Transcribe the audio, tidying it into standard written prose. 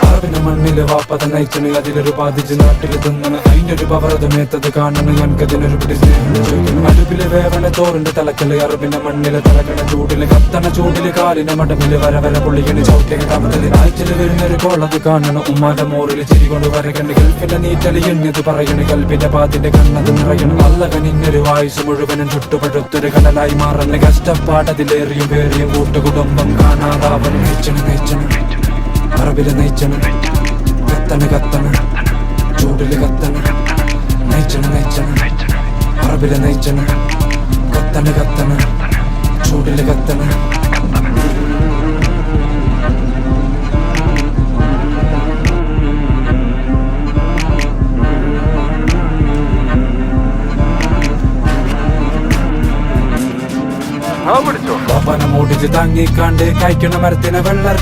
അറബിന്റെ മണ്ണില് വാപ്പത നയിച്ചണ്, അതിലൊരു ബാധിച്ച് നാട്ടില് തിന്നണ്. അതിന്റെ ഒരു പവറതമേത്തത് കാണണ്, എനിക്കതിനൊരു പിടി സ്നേഹം ചോദിക്കണം. അടുപ്പില് വേവണ തോറിന്റെ തലക്കല്, അറബിന്റെ മണ്ണില് തലക്കണ ചൂടില്, കത്തണ ചൂടില് കാലിന്റെ മടമില് വര വര പൊള്ളിക്കണ് ചവിട്ടിയ താമത്തില്. ആഴ്ചയില് വരുന്നൊരു കോളത് കാണണം, ഉമ്മാന്റെ മോറില് ചിരി കൊണ്ട് വരകണ്. ഗൾഫിന്റെ നീറ്റല് എന്നത് പറയണ്, കൽപ്പിന്റെ പാത്തിന്റെ കണ്ണത് നിറയണം. അല്ലകൻ ഇന്നൊരു ആയുസ് മുഴുവനും ചുട്ടുപഴുത്തൊരു കടലായി മാറണ്. കഷ്ടപ്പാടതിലേറിയും പേറിയും കൂട്ടുകുടുംബം കാണാതാവനും നയിച്ചണ് അറബില് നയിച്ചണ്. കത്തണ് ചൂടില് കത്തണ് നയിച്ചണ് അറബില് നയിച്ചണ്. കത്തണ് ചൂടില് കത്തണ്. വാപ്പാനെ മൂടിച്ച് താങ്ങിക്കാണ്ട് കഴിക്കണ മരത്തിനെ വെള്ളർ